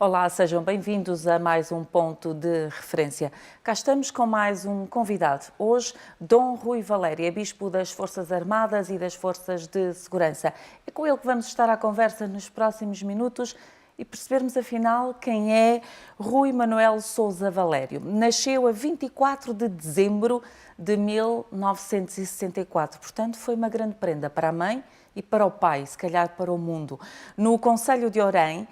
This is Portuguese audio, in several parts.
Olá, sejam bem-vindos a mais um ponto de referência. Cá estamos com mais um convidado. Hoje, Dom Rui Valério, é Bispo das Forças Armadas e das Forças de Segurança. É com ele que vamos estar à conversa nos próximos minutos e percebermos, afinal, quem é Rui Manuel Sousa Valério. Nasceu a 24 de dezembro de 1964, portanto, foi uma grande prenda para a mãe e para o pai, se calhar para o mundo. No Concelho de Orém,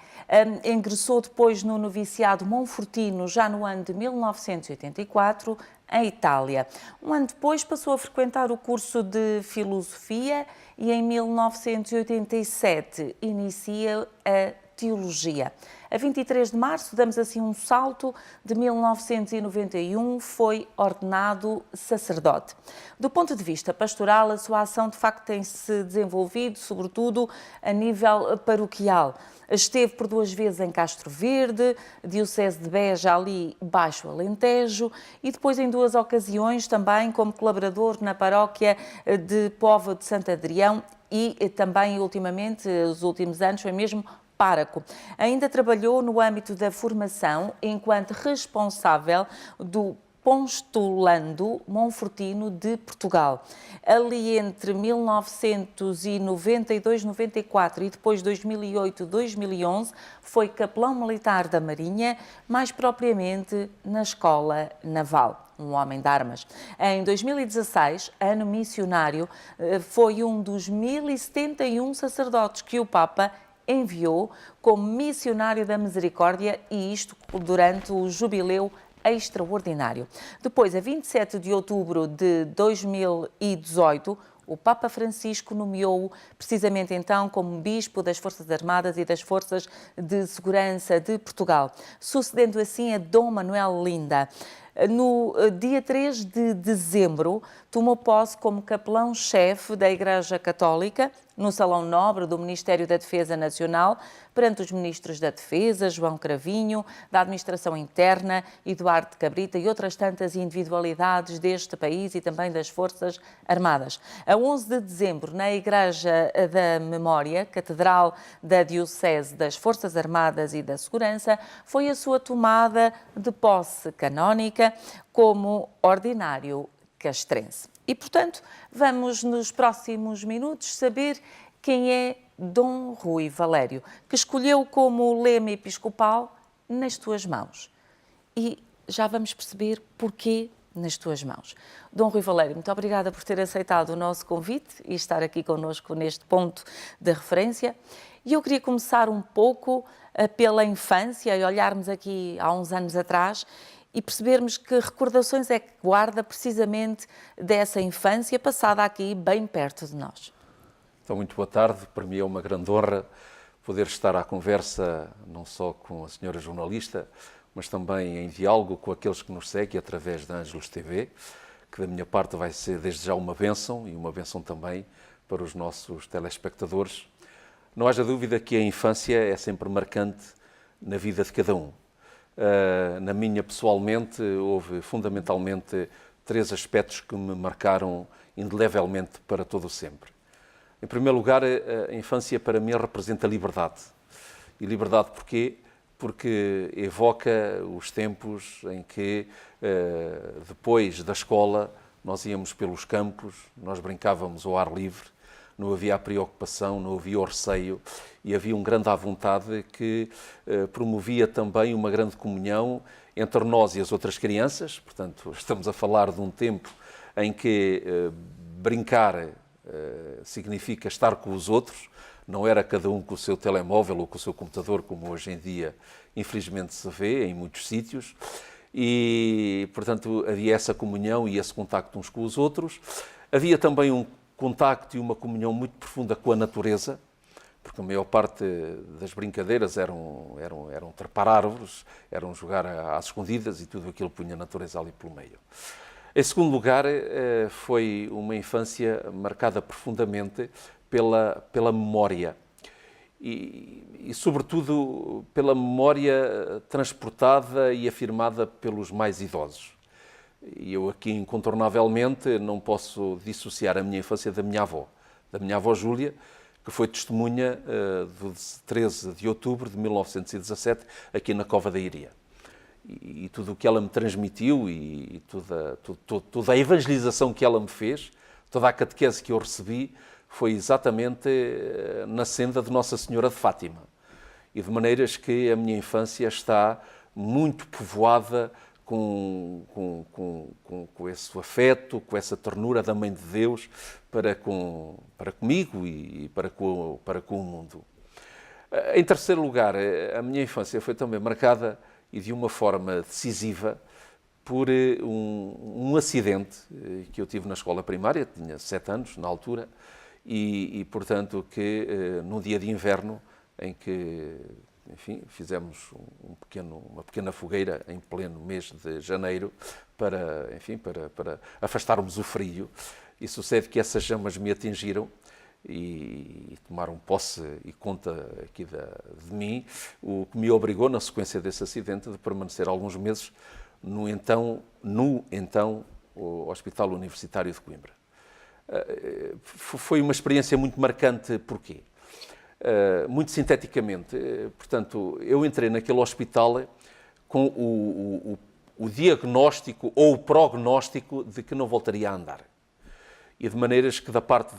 ingressou depois no noviciado Monfortino, já no ano de 1984, em Itália. Um ano depois passou a frequentar o curso de Filosofia e em 1987 inicia a Teologia. A 23 de março, damos assim um salto, de 1991 foi ordenado sacerdote. Do ponto de vista pastoral, a sua ação de facto tem-se desenvolvido, sobretudo a nível paroquial. Esteve por 2 vezes em Castro Verde, Diocese de Beja, ali Baixo Alentejo, e depois em 2 ocasiões também como colaborador na paróquia de Póvoa de Santo Adrião e também ultimamente, os últimos anos, foi mesmo pároco. Ainda trabalhou no âmbito da formação enquanto responsável do Postulando Monfortino de Portugal. Ali entre 1992-94 e depois 2008-2011 foi capelão militar da Marinha, mais propriamente na Escola Naval. Um homem de armas. Em 2016, ano missionário, foi um dos 1071 sacerdotes que o Papa enviou como missionário da Misericórdia, e isto durante o jubileu extraordinário. Depois, a 27 de outubro de 2018, o Papa Francisco nomeou-o precisamente então como Bispo das Forças Armadas e das Forças de Segurança de Portugal, sucedendo assim a Dom Manuel Linda. No dia 3 de dezembro, tomou posse como capelão-chefe da Igreja Católica, no Salão Nobre do Ministério da Defesa Nacional, perante os ministros da Defesa, João Cravinho, da Administração Interna, Eduardo Cabrita e outras tantas individualidades deste país e também das Forças Armadas. A 11 de dezembro, na Igreja da Memória, Catedral da Diocese das Forças Armadas e da Segurança, foi a sua tomada de posse canónica como ordinário castrense. E, portanto, vamos nos próximos minutos saber quem é Dom Rui Valério, que escolheu como lema episcopal Nas Tuas Mãos. E já vamos perceber porquê Nas Tuas Mãos. Dom Rui Valério, muito obrigada por ter aceitado o nosso convite e estar aqui connosco neste ponto de referência. E eu queria começar um pouco pela infância e olharmos aqui há uns anos atrás e percebermos que recordações é que guarda precisamente dessa infância passada aqui bem perto de nós. Então, muito boa tarde. Para mim é uma grande honra poder estar à conversa não só com a senhora jornalista, mas também em diálogo com aqueles que nos seguem através da Ângelos TV, que da minha parte vai ser desde já uma bênção e uma bênção também para os nossos telespectadores. Não haja dúvida que a infância é sempre marcante na vida de cada um. Na minha, pessoalmente, houve fundamentalmente 3 aspectos que me marcaram indelevelmente para todo o sempre. Em primeiro lugar, a infância para mim representa liberdade. E liberdade porquê? Porque evoca os tempos em que, depois da escola, nós íamos pelos campos, nós brincávamos ao ar livre, não havia a preocupação, não havia o receio e havia um grande à vontade que promovia também uma grande comunhão entre nós e as outras crianças. Portanto, estamos a falar de um tempo em que brincar significa estar com os outros, não era cada um com o seu telemóvel ou com o seu computador, como hoje em dia, infelizmente, se vê em muitos sítios. E, portanto, havia essa comunhão e esse contacto uns com os outros. Havia também um contacto e uma comunhão muito profunda com a natureza, porque a maior parte das brincadeiras eram trepar árvores, eram jogar às escondidas e tudo aquilo punha a natureza ali pelo meio. Em segundo lugar, foi uma infância marcada profundamente pela memória e, sobretudo, pela memória transportada e afirmada pelos mais idosos. E eu aqui, incontornavelmente, não posso dissociar a minha infância da minha avó Júlia, que foi testemunha do 13 de outubro de 1917, aqui na Cova da Iria. E tudo o que ela me transmitiu e toda a evangelização que ela me fez, toda a catequese que eu recebi, foi exatamente na senda de Nossa Senhora de Fátima. E de maneiras que a minha infância está muito povoada com esse afeto, com essa ternura da Mãe de Deus para comigo e para com o mundo. Em terceiro lugar, a minha infância foi também marcada, e de uma forma decisiva, por um acidente que eu tive na escola primária, tinha 7 anos na altura, e portanto, que num dia de inverno, em que, enfim, fizemos uma pequena fogueira em pleno mês de janeiro para afastarmos o frio, e sucede que essas chamas me atingiram e tomaram posse e conta aqui de mim, o que me obrigou, na sequência desse acidente, de permanecer alguns meses no então Hospital Universitário de Coimbra. Foi uma experiência muito marcante, porquê? Muito sinteticamente, portanto, eu entrei naquele hospital com o diagnóstico ou o prognóstico de que não voltaria a andar. E de maneiras que da parte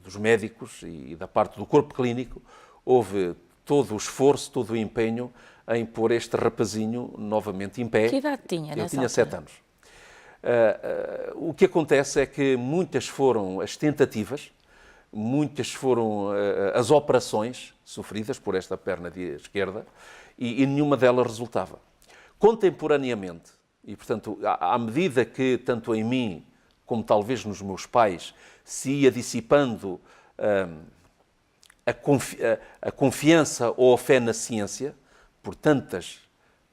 dos médicos e da parte do corpo clínico houve todo o esforço, todo o empenho em pôr este rapazinho novamente em pé. Que idade tinha nessa Eu tinha altura? 7 anos. O que acontece é que muitas foram as tentativas, muitas foram as operações sofridas por esta perna esquerda e nenhuma delas resultava. Contemporaneamente, e portanto, à medida que tanto em mim como talvez nos meus pais se ia dissipando a confiança ou a fé na ciência, por tantas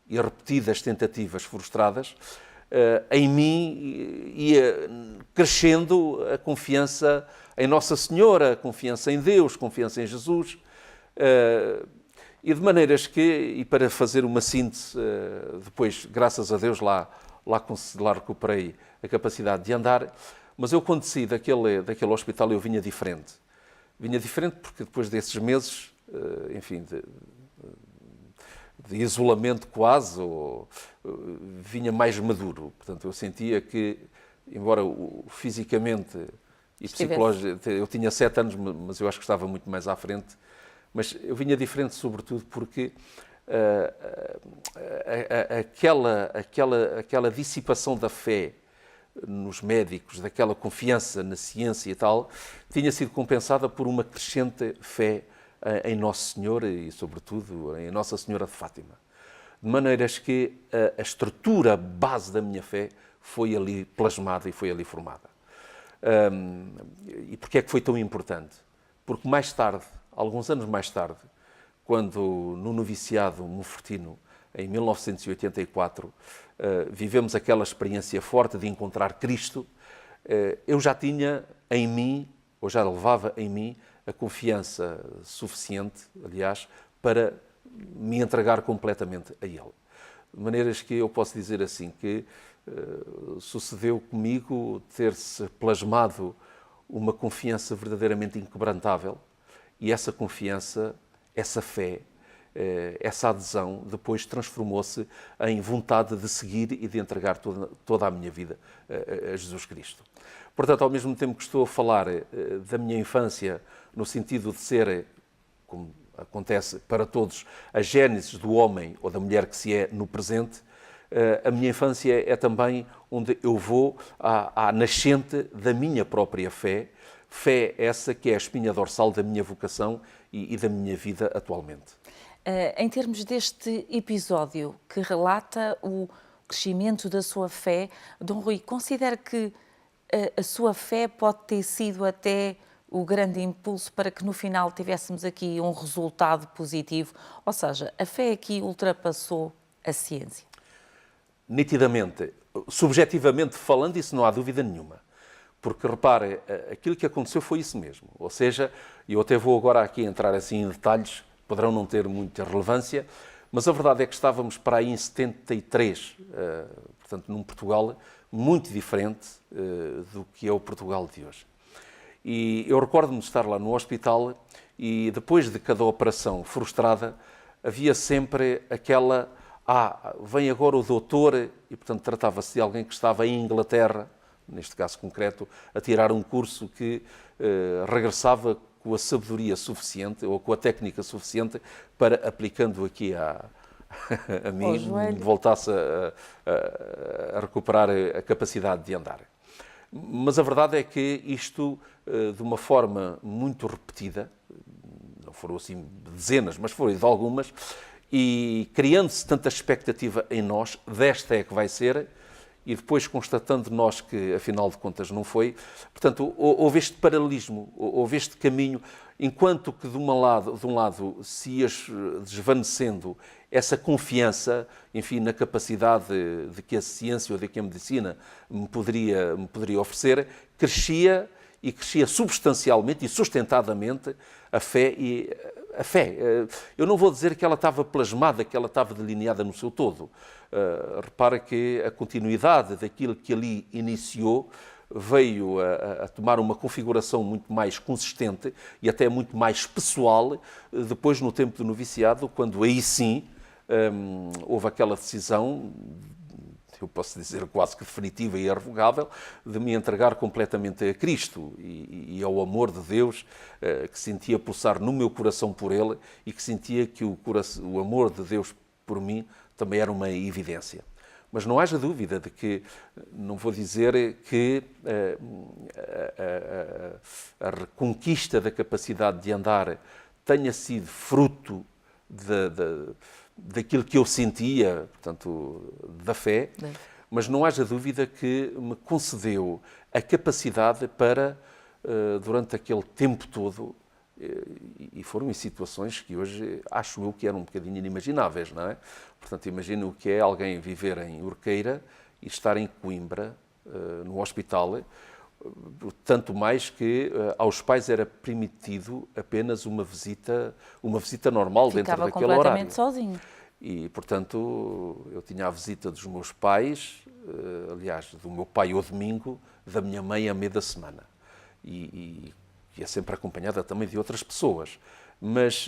e repetidas tentativas frustradas, em mim ia crescendo a confiança em Nossa Senhora, a confiança em Deus, confiança em Jesus, e de maneiras que, e para fazer uma síntese, depois, graças a Deus, lá recuperei a capacidade de andar, mas eu quando saí daquele hospital eu vinha diferente. Vinha diferente porque depois desses meses, enfim, de isolamento quase, vinha mais maduro. Portanto, eu sentia que, embora fisicamente e psicologicamente, eu tinha 7 anos, mas eu acho que estava muito mais à frente, mas eu vinha diferente sobretudo porque aquela dissipação da fé nos médicos, daquela confiança na ciência e tal, tinha sido compensada por uma crescente fé em Nosso Senhor e, sobretudo, em Nossa Senhora de Fátima. De maneiras que a estrutura base da minha fé foi ali plasmada e foi ali formada. E porquê é que foi tão importante? Porque mais tarde, alguns anos mais tarde, quando no noviciado monfortino, em 1984, vivemos aquela experiência forte de encontrar Cristo, eu já tinha em mim, ou já levava em mim, a confiança suficiente, aliás, para me entregar completamente a Ele. De maneiras que eu posso dizer assim, que sucedeu comigo ter-se plasmado uma confiança verdadeiramente inquebrantável, e essa confiança, essa fé, essa adesão depois transformou-se em vontade de seguir e de entregar toda a minha vida a Jesus Cristo. Portanto, ao mesmo tempo que estou a falar da minha infância no sentido de ser, como acontece para todos, a gênese do homem ou da mulher que se é no presente, a minha infância é também onde eu vou à nascente da minha própria fé, fé essa que é a espinha dorsal da minha vocação e da minha vida atualmente. Em termos deste episódio que relata o crescimento da sua fé, Dom Rui, considera que a sua fé pode ter sido até o grande impulso para que no final tivéssemos aqui um resultado positivo? Ou seja, a fé aqui ultrapassou a ciência? Nitidamente, subjetivamente falando, isso não há dúvida nenhuma. Porque, repare, aquilo que aconteceu foi isso mesmo. Ou seja, eu até vou agora aqui entrar assim em detalhes, poderão não ter muita relevância, mas a verdade é que estávamos para aí em 73, portanto, num Portugal muito diferente do que é o Portugal de hoje. E eu recordo-me de estar lá no hospital e depois de cada operação frustrada, havia sempre aquela, vem agora o doutor, e portanto tratava-se de alguém que estava em Inglaterra, neste caso concreto, a tirar um curso que regressava com a sabedoria suficiente ou com a técnica suficiente para, aplicando aqui a mim, voltasse a recuperar a capacidade de andar. Mas a verdade é que isto, de uma forma muito repetida, não foram assim dezenas, mas foram de algumas, e criando-se tanta expectativa em nós, desta é que vai ser, e depois constatando nós que, afinal de contas, não foi. Portanto, houve este paralelismo, houve este caminho, enquanto que, de um lado se ia desvanecendo essa confiança, enfim, na capacidade de que a ciência ou de que a medicina me poderia oferecer, crescia substancialmente e sustentadamente a fé. Eu não vou dizer que ela estava plasmada, que ela estava delineada no seu todo. Repara que a continuidade daquilo que ali iniciou veio a tomar uma configuração muito mais consistente e até muito mais pessoal depois no tempo do noviciado, quando aí sim houve aquela decisão, eu posso dizer quase que definitiva e irrevogável, de me entregar completamente a Cristo e ao amor de Deus que sentia pulsar no meu coração por Ele e que sentia que o amor de Deus por mim também era uma evidência. Mas não haja dúvida de que, não vou dizer que a reconquista da capacidade de andar tenha sido fruto daquilo que eu sentia, portanto, da fé, mas não haja dúvida que me concedeu a capacidade para, durante aquele tempo todo, e foram em situações que hoje acho eu que eram um bocadinho inimagináveis, não é? Portanto, imagino o que é alguém viver em Urqueira e estar em Coimbra, no hospital, tanto mais que aos pais era permitido apenas uma visita normal. Ficava dentro daquele horário. Completamente sozinho. E, portanto, eu tinha a visita dos meus pais, aliás, do meu pai ao domingo, da minha mãe à meia da semana. E é sempre acompanhada também de outras pessoas. Mas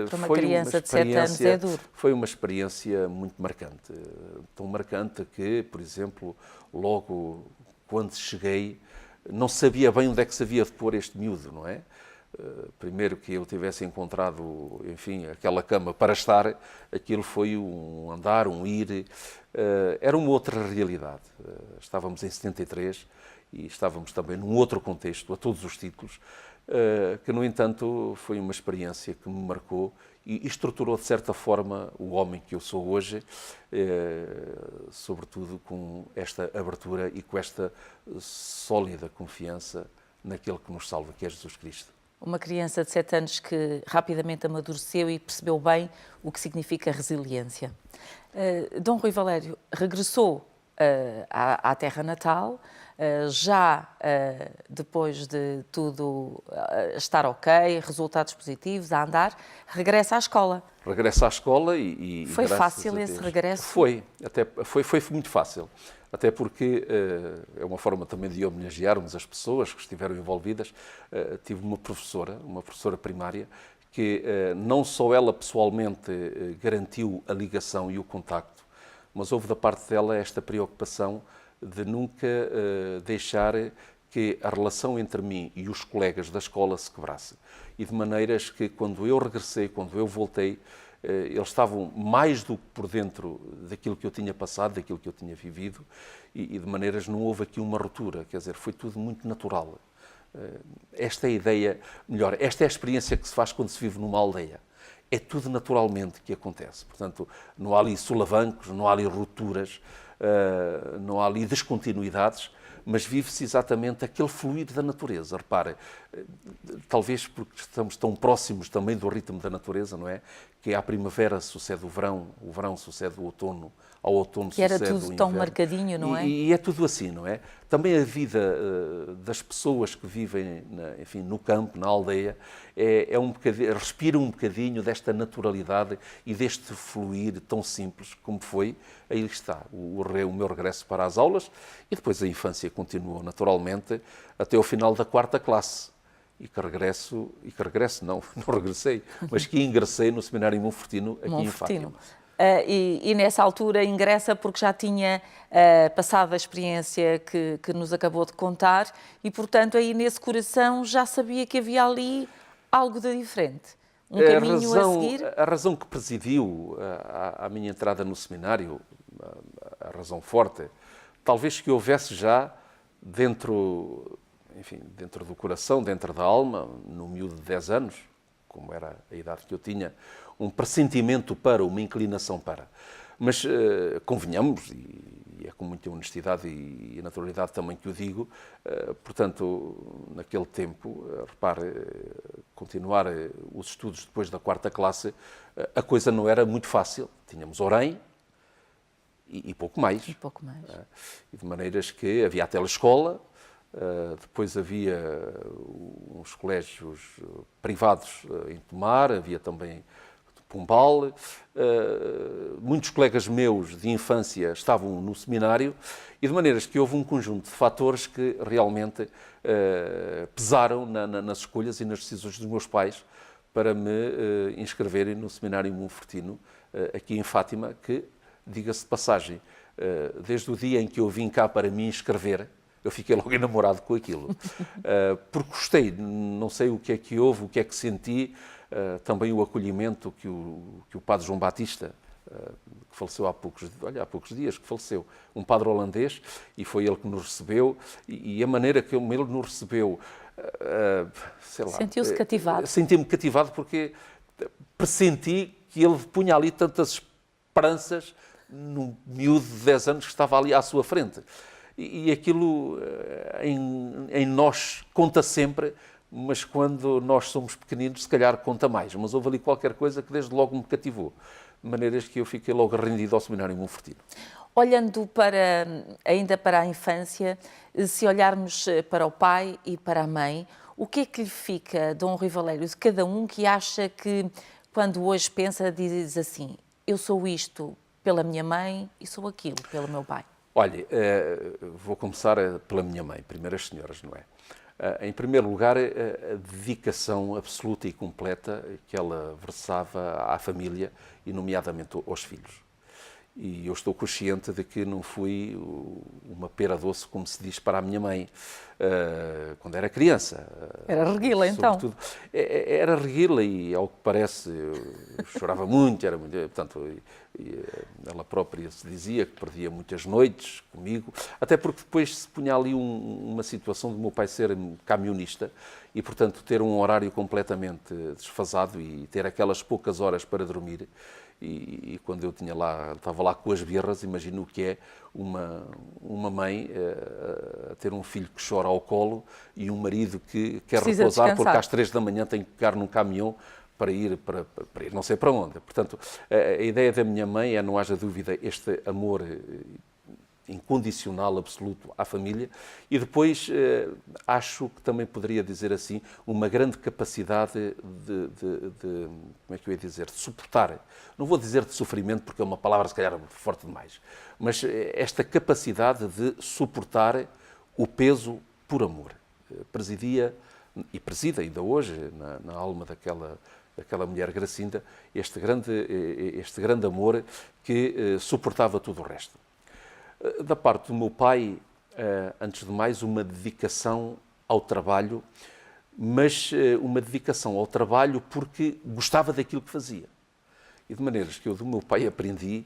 para uma criança de 7 anos é duro. Foi uma experiência muito marcante. Tão marcante que, por exemplo, logo quando cheguei, não sabia bem onde é que se havia de pôr este miúdo, não é? Primeiro que eu tivesse encontrado, enfim, aquela cama para estar, aquilo foi um andar, um ir, era uma outra realidade. Estávamos em 73 e estávamos também num outro contexto, a todos os títulos, que, no entanto, foi uma experiência que me marcou e estruturou, de certa forma, o homem que eu sou hoje, sobretudo com esta abertura e com esta sólida confiança naquele que nos salva, que é Jesus Cristo. Uma criança de 7 anos que rapidamente amadureceu e percebeu bem o que significa resiliência. Dom Rui Valério regressou à terra natal, já depois de tudo estar ok, resultados positivos, a andar, regressa à escola. Regressa à escola e foi fácil esse regresso? Foi muito fácil. Até porque é uma forma também de homenagearmos as pessoas que estiveram envolvidas. Tive uma professora primária, que não só ela pessoalmente garantiu a ligação e o contacto, mas houve da parte dela esta preocupação de nunca deixar que a relação entre mim e os colegas da escola se quebrasse. E de maneiras que, quando eu regressei, quando eu voltei, eles estavam mais do que por dentro daquilo que eu tinha passado, daquilo que eu tinha vivido, e de maneiras não houve aqui uma ruptura, quer dizer, foi tudo muito natural. Esta é a ideia, melhor, esta é a experiência que se faz quando se vive numa aldeia. É tudo naturalmente que acontece. Portanto, não há ali solavancos, não há ali rupturas, não há ali descontinuidades, mas vive-se exatamente aquele fluir da natureza. Repare, talvez porque estamos tão próximos também do ritmo da natureza, não é? Que à primavera sucede o verão sucede o outono, ao outono sucede o inverno. Que era tudo tão marcadinho, não é? E é tudo assim, não é? Também a vida das pessoas que vivem, enfim, no campo, na aldeia, respira um bocadinho desta naturalidade e deste fluir tão simples como foi. Aí está o meu regresso para as aulas e depois a infância continuou naturalmente, até ao final da 4ª classe. E que regresso não, não regressei, mas que ingressei no Seminário Monfortino aqui em Fátima. E nessa altura ingressa porque já tinha passado a experiência que nos acabou de contar e, portanto, aí nesse coração já sabia que havia ali algo de diferente. Um caminho a seguir. A razão que presidiu à minha entrada no seminário, a razão forte, talvez que houvesse já dentro do coração, dentro da alma, no miúdo de 10 anos, como era a idade que eu tinha, um pressentimento para, uma inclinação para. Mas convenhamos, e é com muita honestidade e naturalidade também que o digo, portanto, naquele tempo, repare, continuar os estudos depois da 4ª classe, a coisa não era muito fácil. Tínhamos Orem e pouco mais. E pouco mais. E de maneiras que havia a telescola. Depois havia uns colégios privados em Tomar, havia também Pombal. Muitos colegas meus de infância estavam no seminário e de maneiras que houve um conjunto de fatores que realmente pesaram nas escolhas e nas decisões dos meus pais para me inscreverem no Seminário Monfortino aqui em Fátima, que, diga-se de passagem, desde o dia em que eu vim cá para me inscrever, eu fiquei logo enamorado com aquilo, porque gostei, não sei o que é que houve, o que é que senti, também o acolhimento que o padre João Batista, que faleceu há poucos dias, que faleceu, um padre holandês, e foi ele que nos recebeu, e a maneira que ele nos recebeu, sei lá... Sentiu-se cativado? Senti-me cativado porque pressenti que ele punha ali tantas esperanças num miúdo de 10 anos que estava ali à sua frente. E aquilo em nós conta sempre, mas quando nós somos pequeninos, se calhar conta mais. Mas houve ali qualquer coisa que desde logo me cativou, de maneiras que eu fiquei logo rendido ao Seminário Monfortino. Olhando ainda para a infância, se olharmos para o pai e para a mãe, o que é que lhe fica, Dom Rui Valério, de cada um que acha que, quando hoje pensa, diz assim: eu sou isto pela minha mãe e sou aquilo pelo meu pai? Olha, vou começar pela minha mãe, primeiro as senhoras, não é? Em primeiro lugar, a dedicação absoluta e completa que ela versava à família e, nomeadamente, aos filhos. E eu estou consciente de que não fui uma pera doce, como se diz, para a minha mãe, quando era criança. Era reguila, então? Era reguila e, ao que parece, eu chorava muito, portanto, ela própria se dizia que perdia muitas noites comigo, até porque depois se punha ali uma situação de meu pai ser camionista e, portanto, ter um horário completamente desfasado e ter aquelas poucas horas para dormir. E quando eu estava lá com as birras, imagino o que é uma mãe a ter um filho que chora ao colo e um marido que quer repousar porque às 3 da manhã tem que pegar num caminhão para ir não sei para onde. Portanto, a ideia da minha mãe é, não haja dúvida, este amor incondicional, absoluto à família, e depois acho que também poderia dizer assim, uma grande capacidade como é que eu ia dizer, de suportar, não vou dizer de sofrimento porque é uma palavra se calhar forte demais, mas esta capacidade de suportar o peso por amor. Presidia, e preside ainda hoje, na alma daquela mulher Gracinda, este grande amor que suportava tudo o resto. Da parte do meu pai, antes de mais, uma dedicação ao trabalho, mas uma dedicação ao trabalho porque gostava daquilo que fazia. E de maneiras que eu do meu pai aprendi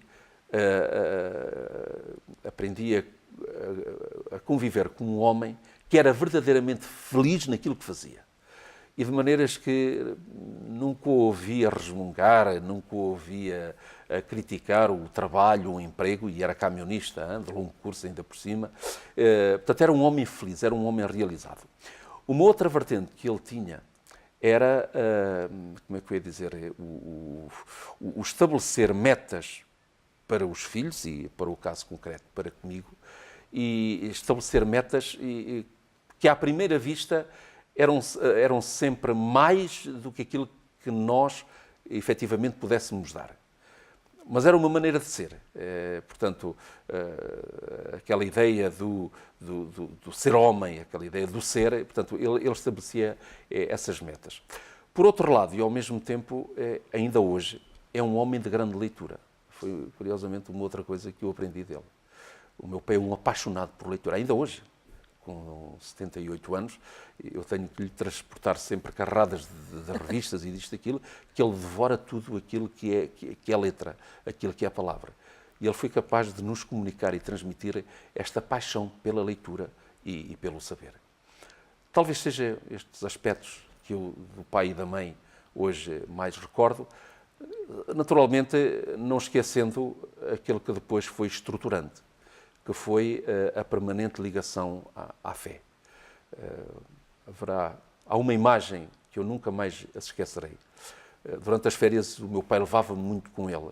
a conviver com um homem que era verdadeiramente feliz naquilo que fazia. E de maneiras que nunca o ouvia resmungar, nunca o ouvia criticar o trabalho, o emprego, e era camionista, de longo curso ainda por cima. Portanto, era um homem feliz, era um homem realizado. Uma outra vertente que ele tinha era, como é que eu ia dizer, o estabelecer metas para os filhos, e para o caso concreto, para comigo, e estabelecer metas que, à primeira vista, eram sempre mais do que aquilo que nós, efetivamente, pudéssemos dar. mas era uma maneira de ser. Portanto, aquela ideia do ser homem, aquela ideia do ser, portanto, ele estabelecia essas metas. Por outro lado, e ao mesmo tempo, ainda hoje, é um homem de grande leitura. Foi, curiosamente, uma outra coisa que eu aprendi dele. O meu pai é um apaixonado por leitura, ainda hoje. Com 78 anos, eu tenho que lhe transportar sempre carradas de revistas e disto e daquilo, que ele devora tudo aquilo que é letra, aquilo que é a palavra. E ele foi capaz de nos comunicar e transmitir esta paixão pela leitura e pelo saber. Talvez seja estes aspectos que eu, do pai e da mãe, hoje mais recordo, naturalmente não esquecendo aquele que depois foi estruturante, que foi a permanente ligação à fé. Há uma imagem que eu nunca mais esquecerei. Durante as férias, o meu pai levava-me muito com ele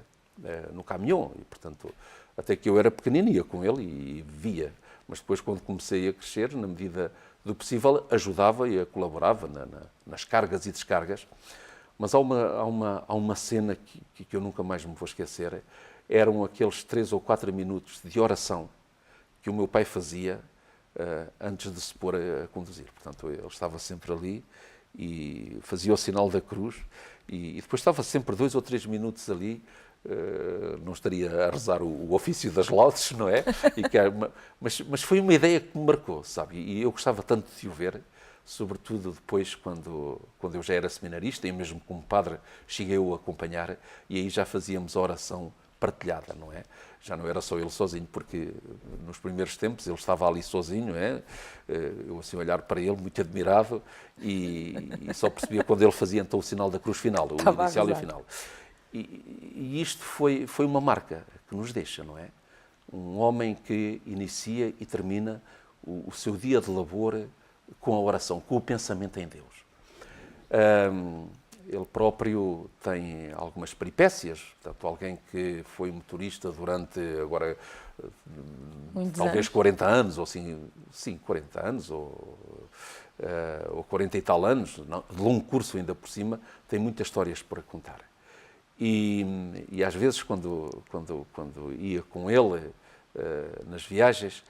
no caminhão, e, portanto, até que eu era pequenino, ia com ele e via. Mas depois, quando comecei a crescer, na medida do possível, ajudava e colaborava nas cargas e descargas. Mas há uma cena que eu nunca mais me vou esquecer. Eram aqueles 3 ou 4 minutos de oração que o meu pai fazia antes de se pôr a conduzir. Portanto, ele estava sempre ali e fazia o sinal da cruz e depois estava sempre 2 ou 3 minutos ali, não estaria a rezar o ofício das laudes, não é? Mas foi uma ideia que me marcou, sabe? E eu gostava tanto de o ver, sobretudo depois quando eu já era seminarista e mesmo como padre cheguei a acompanhar e aí já fazíamos a oração partilhada, não é? Já não era só ele sozinho, porque nos primeiros tempos ele estava ali sozinho, eu assim olhar para ele muito admirado e só percebia quando ele fazia então o sinal da cruz final, o inicial e o final. E isto foi uma marca que nos deixa, não é? Um homem que inicia e termina o seu dia de labor com a oração, com o pensamento em Deus. Ele próprio tem algumas peripécias, portanto, alguém que foi motorista durante, agora, talvez 40 anos, ou assim, sim, 40 anos, ou 40 e tal anos, de longo curso ainda por cima, tem muitas histórias para contar. E às vezes, quando ia com ele nas viagens,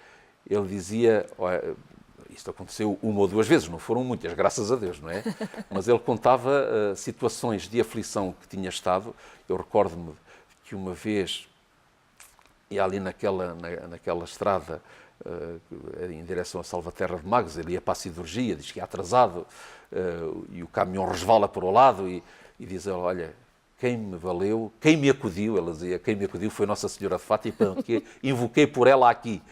ele dizia... Isto aconteceu 1 ou 2 vezes, não foram muitas, graças a Deus, não é? Mas ele contava situações de aflição que tinha estado. Eu recordo-me que uma vez ia ali naquela estrada em direção a Salvaterra de Magos, ele ia para a cirurgia, diz que ia atrasado, e o caminhão resvala para o lado e diz, olha, quem me valeu, quem me acudiu, ela dizia, quem me acudiu foi Nossa Senhora de Fátima, que invoquei por ela aqui.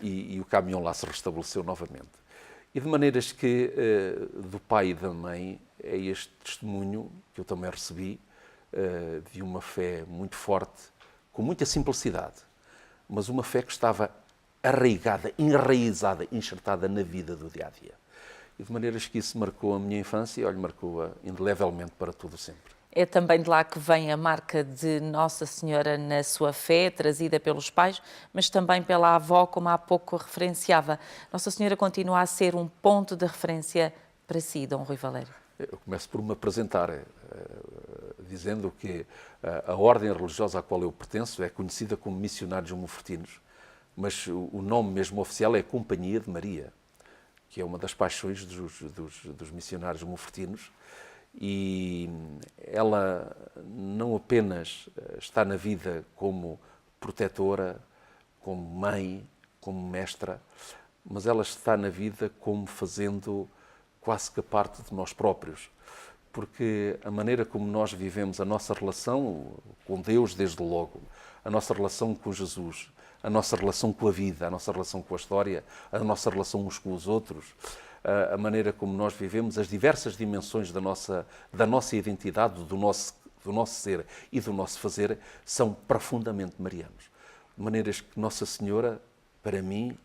E o caminhão lá se restabeleceu novamente. E de maneiras que do pai e da mãe é este testemunho que eu também recebi de uma fé muito forte, com muita simplicidade, mas uma fé que estava arraigada, enraizada, enxertada na vida do dia-a-dia. E de maneiras que isso marcou a minha infância, olha, marcou-a indelevelmente para todo sempre. É também de lá que vem a marca de Nossa Senhora na sua fé, trazida pelos pais, mas também pela avó, como há pouco referenciava. Nossa Senhora continua a ser um ponto de referência para si, Dom Rui Valério. Eu começo por me apresentar, dizendo que a ordem religiosa à qual eu pertenço é conhecida como Missionários Monfortinos, mas o nome mesmo oficial é Companhia de Maria, que é uma das paixões dos missionários monfortinos. E ela não apenas está na vida como protetora, como mãe, como mestra, mas ela está na vida como fazendo quase que a parte de nós próprios. Porque a maneira como nós vivemos a nossa relação com Deus, desde logo, a nossa relação com Jesus, a nossa relação com a vida, a nossa relação com a história, a nossa relação uns com os outros, a maneira como nós vivemos, as diversas dimensões da nossa identidade, do nosso ser e do nosso fazer, são profundamente marianos. De maneiras que Nossa Senhora, para mim,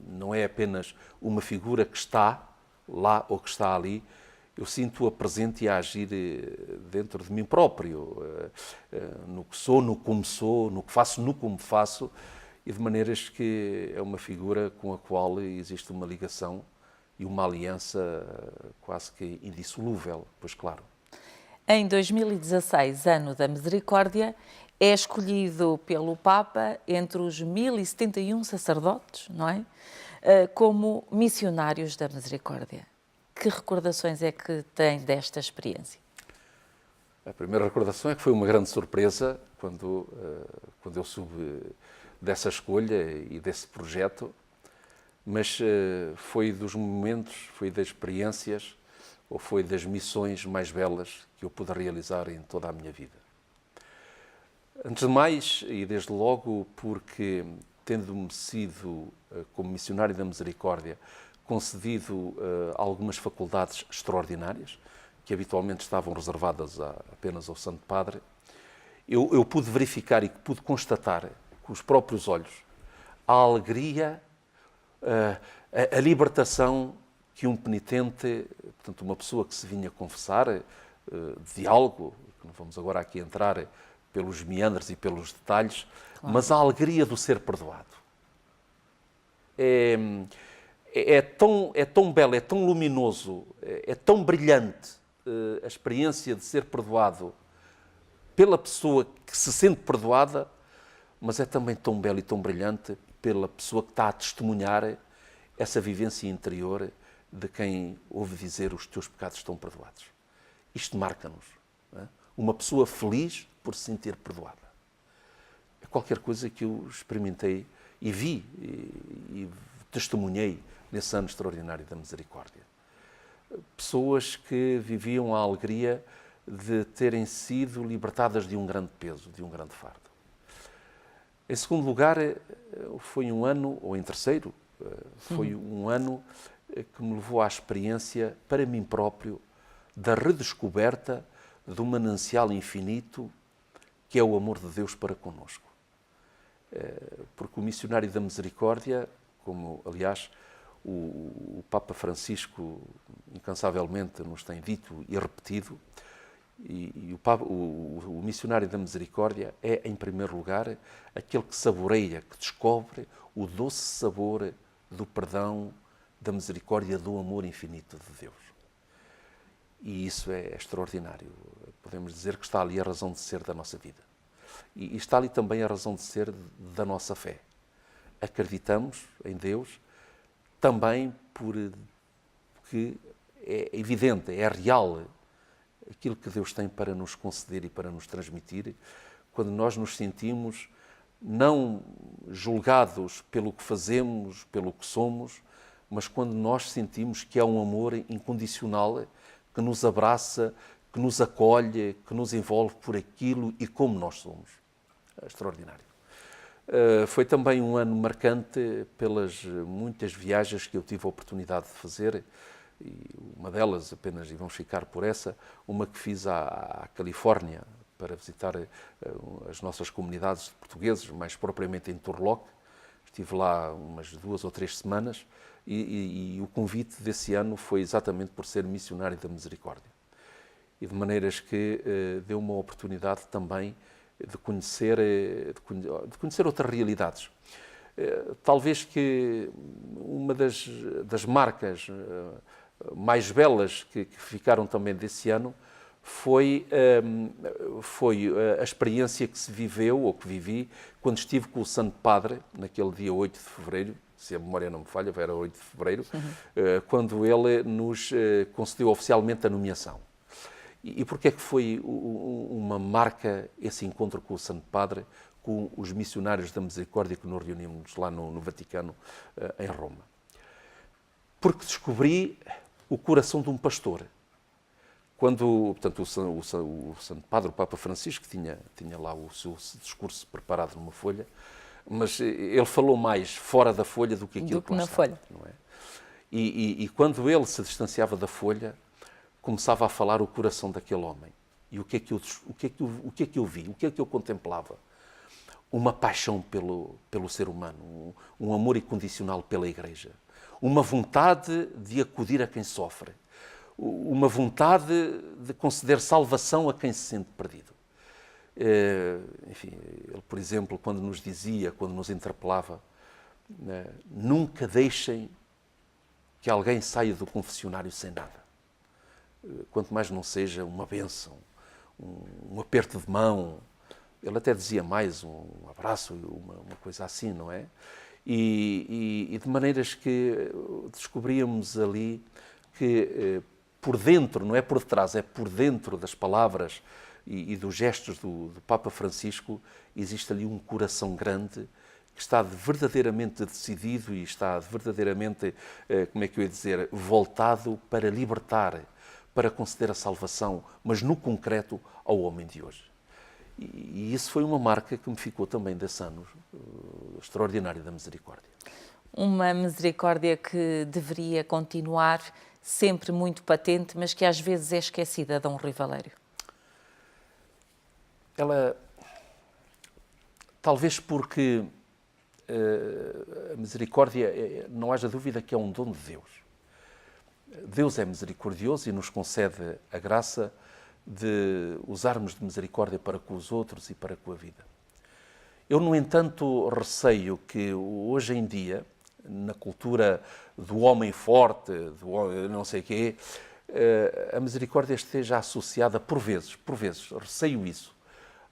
não é apenas uma figura que está lá ou que está ali, eu sinto-a presente e a agir dentro de mim próprio, no que sou, no como sou, no que faço, no como faço, e de maneiras que é uma figura com a qual existe uma ligação e uma aliança quase que indissolúvel, pois claro. Em 2016, ano da Misericórdia, é escolhido pelo Papa entre os 1071 sacerdotes, não é? Como missionários da Misericórdia. Que recordações é que tem desta experiência? A primeira recordação é que foi uma grande surpresa quando eu soube dessa escolha e desse projeto, mas foi dos momentos, foi das experiências ou foi das missões mais belas que eu pude realizar em toda a minha vida. Antes de mais, e desde logo, porque tendo-me sido, como missionário da Misericórdia, concedido algumas faculdades extraordinárias, que habitualmente estavam reservadas apenas ao Santo Padre, eu pude verificar e pude constatar com os próprios olhos a alegria, a libertação que um penitente, portanto, uma pessoa que se vinha confessar, de algo, que não vamos agora aqui entrar pelos meandros e pelos detalhes, claro, mas a alegria do ser perdoado. É tão belo, é tão luminoso, é tão brilhante a experiência de ser perdoado pela pessoa que se sente perdoada, mas é também tão belo e tão brilhante pela pessoa que está a testemunhar essa vivência interior de quem ouve dizer os teus pecados estão perdoados. Isto marca-nos. Não é? Uma pessoa feliz por se sentir perdoada. É qualquer coisa que eu experimentei e vi e testemunhei nesse ano extraordinário da Misericórdia. Pessoas que viviam a alegria de terem sido libertadas de um grande peso, de um grande fardo. Em segundo lugar, foi um ano, ou em terceiro, foi um ano que me levou à experiência, para mim próprio, da redescoberta de um manancial infinito que é o amor de Deus para conosco. Porque o missionário da Misericórdia, como, aliás, o Papa Francisco incansavelmente nos tem dito e repetido, e o missionário da Misericórdia é, em primeiro lugar, aquele que saboreia, que descobre o doce sabor do perdão, da misericórdia, do amor infinito de Deus. E isso é extraordinário. Podemos dizer que está ali a razão de ser da nossa vida. E está ali também a razão de ser da nossa fé. Acreditamos em Deus também porque é evidente, é real aquilo que Deus tem para nos conceder e para nos transmitir, quando nós nos sentimos não julgados pelo que fazemos, pelo que somos, mas quando nós sentimos que há um amor incondicional que nos abraça, que nos acolhe, que nos envolve por aquilo e como nós somos. É extraordinário. Foi também um ano marcante pelas muitas viagens que eu tive a oportunidade de fazer, e uma delas apenas, e vamos ficar por essa, uma que fiz à Califórnia para visitar as nossas comunidades de portugueses, mais propriamente em Turlock. Estive lá umas 2 ou 3 semanas e o convite desse ano foi exatamente por ser missionário da Misericórdia. E de maneiras que deu uma oportunidade também de conhecer outras realidades. Talvez que uma das marcas mais belas que ficaram também desse ano foi a experiência que se viveu, ou que vivi, quando estive com o Santo Padre, naquele dia 8 de fevereiro, se a memória não me falha, era 8 de fevereiro, quando ele nos concedeu oficialmente a nomeação. E porquê é que foi uma marca esse encontro com o Santo Padre, com os missionários da Misericórdia que nos reunimos lá no Vaticano, em Roma? Porque descobri o coração de um pastor. Quando, portanto, o Santo Padre, o Papa Francisco, tinha lá o seu discurso preparado numa folha, mas ele falou mais fora da folha do que aquilo que lá estava, não é? E quando ele se distanciava da folha, começava a falar o coração daquele homem. E o que é que eu vi? O que é que eu contemplava? Uma paixão pelo ser humano, um amor incondicional pela Igreja, uma vontade de acudir a quem sofre, uma vontade de conceder salvação a quem se sente perdido. Enfim, ele, por exemplo, quando nos dizia, quando nos interpelava, nunca deixem que alguém saia do confessionário sem nada. Quanto mais não seja uma bênção, um aperto de mão, Ele até dizia mais um abraço, uma coisa assim, não é? E de maneiras que descobríamos ali que por dentro, não é por detrás, é por dentro das palavras e dos gestos do Papa Francisco, existe ali um coração grande que está verdadeiramente decidido e está verdadeiramente, como é que eu ia dizer, voltado para libertar, para conceder a salvação, mas no concreto ao homem de hoje. E isso foi uma marca que me ficou também desse ano extraordinário da misericórdia. Uma misericórdia que deveria continuar sempre muito patente, mas que às vezes é esquecida, Dom Rui Valério. Ela, talvez porque a misericórdia, não haja dúvida que é um dom de Deus. Deus é misericordioso e nos concede a graça de usarmos de misericórdia para com os outros e para com a vida. Eu, no entanto, receio que hoje em dia, na cultura do homem forte, do homem não sei quê, a misericórdia esteja associada, por vezes, receio isso,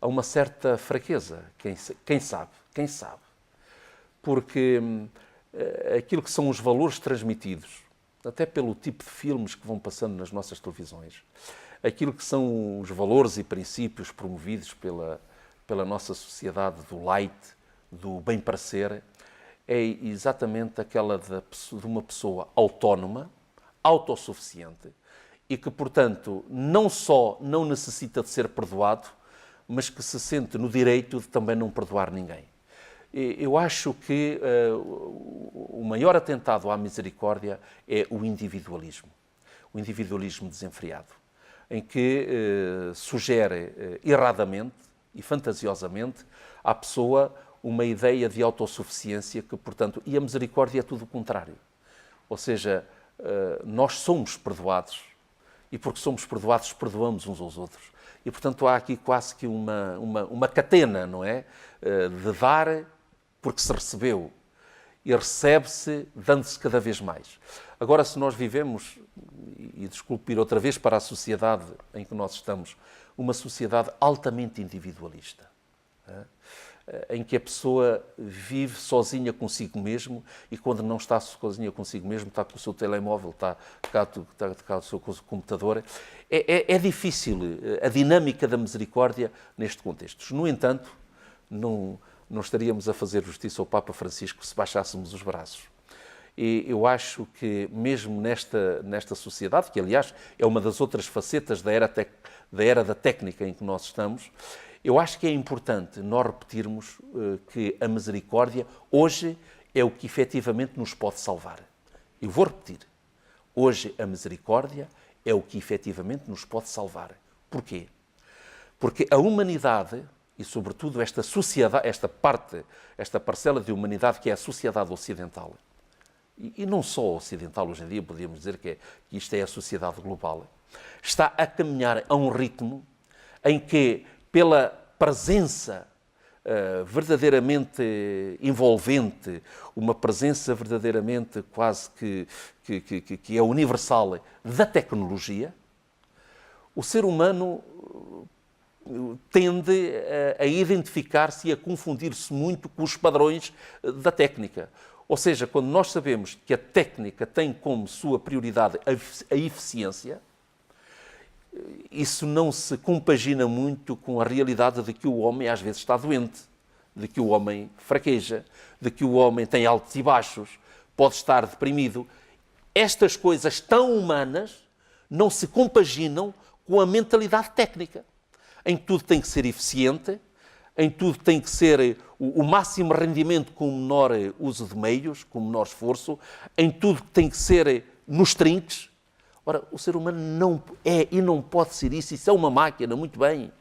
a uma certa fraqueza. Quem sabe? Porque aquilo que são os valores transmitidos, até pelo tipo de filmes que vão passando nas nossas televisões, aquilo que são os valores e princípios promovidos pela nossa sociedade do light, do bem-parecer, é exatamente aquela de uma pessoa autónoma, autossuficiente e que, portanto, não só não necessita de ser perdoado, mas que se sente no direito de também não perdoar ninguém. Eu acho que o maior atentado à misericórdia é o individualismo desenfreado, em que sugere erradamente e fantasiosamente à pessoa uma ideia de autossuficiência que, portanto, e a misericórdia é tudo o contrário. Ou seja, nós somos perdoados e porque somos perdoados perdoamos uns aos outros. E, portanto, há aqui quase que uma catena, não é? De dar porque se recebeu e recebe-se dando-se cada vez mais. Agora, se nós vivemos, e desculpe ir outra vez para a sociedade em que nós estamos, uma sociedade altamente individualista, em que a pessoa vive sozinha consigo mesmo e quando não está sozinha consigo mesmo, está com o seu telemóvel, está com o seu computador. É difícil a dinâmica da misericórdia neste contexto. No entanto, não estaríamos a fazer justiça ao Papa Francisco se baixássemos os braços. E eu acho que mesmo nesta sociedade, que aliás é uma das outras facetas da era da técnica em que nós estamos, eu acho que é importante nós repetirmos que a misericórdia hoje é o que efetivamente nos pode salvar. Eu vou repetir. Hoje a misericórdia é o que efetivamente nos pode salvar. Porquê? Porque a humanidade, e sobretudo esta sociedade, esta parcela de humanidade que é a sociedade ocidental, e não só ocidental hoje em dia, podíamos dizer que isto é a sociedade global, está a caminhar a um ritmo em que, pela presença verdadeiramente envolvente, uma presença verdadeiramente quase que é universal da tecnologia, o ser humano tende a identificar-se e a confundir-se muito com os padrões da técnica. Ou seja, quando nós sabemos que a técnica tem como sua prioridade a eficiência, isso não se compagina muito com a realidade de que o homem às vezes está doente, de que o homem fraqueja, de que o homem tem altos e baixos, pode estar deprimido. Estas coisas tão humanas não se compaginam com a mentalidade técnica. Em tudo tem que ser eficiente, em tudo tem que ser o máximo rendimento com o menor uso de meios, com o menor esforço, em tudo tem que ser nos trinques. Ora, o ser humano não é e não pode ser isso é uma máquina, muito bem.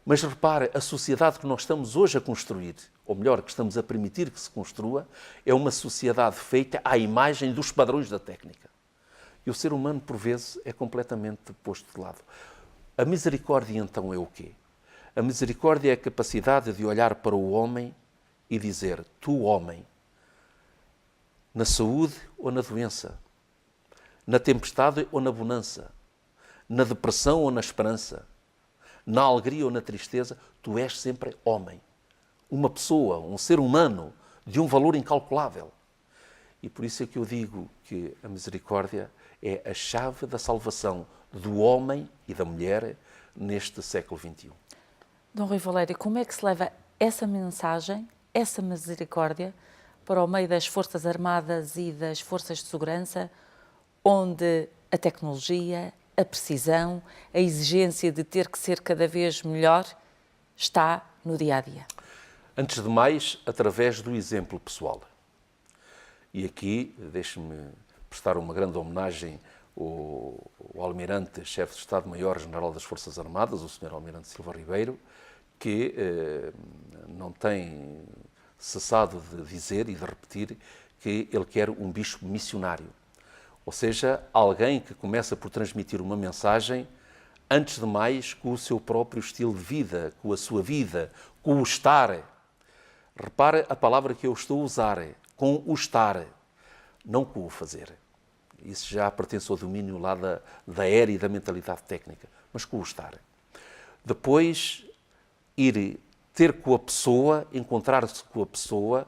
Mas repare, a sociedade que nós estamos hoje a construir, ou melhor, que estamos a permitir que se construa, é uma sociedade feita à imagem dos padrões da técnica. E o ser humano, por vezes, é completamente posto de lado. A misericórdia, então, é o quê? A misericórdia é a capacidade de olhar para o homem e dizer, tu, homem, na saúde ou na doença, na tempestade ou na bonança, na depressão ou na esperança, na alegria ou na tristeza, tu és sempre homem. Uma pessoa, um ser humano de um valor incalculável. E por isso é que eu digo que a misericórdia é a chave da salvação do homem e da mulher neste século XXI. Dom Rui Valério, como é que se leva essa mensagem, essa misericórdia, para o meio das Forças Armadas e das Forças de Segurança, onde a tecnologia, a precisão, a exigência de ter que ser cada vez melhor está no dia-a-dia? Antes de mais, através do exemplo pessoal. E aqui, deixe-me prestar uma grande homenagem ao almirante, chefe de Estado-Maior-General das Forças Armadas, o Sr. Almirante Silva Ribeiro, que não tem cessado de dizer e de repetir que ele quer um bispo missionário. Ou seja, alguém que começa por transmitir uma mensagem, antes de mais, com o seu próprio estilo de vida, com a sua vida, com o estar. Repare a palavra que eu estou a usar, com o estar, não com o fazer. Isso já pertence ao domínio lá da era e da mentalidade técnica, mas com o estar. Depois, ir ter com a pessoa, encontrar-se com a pessoa,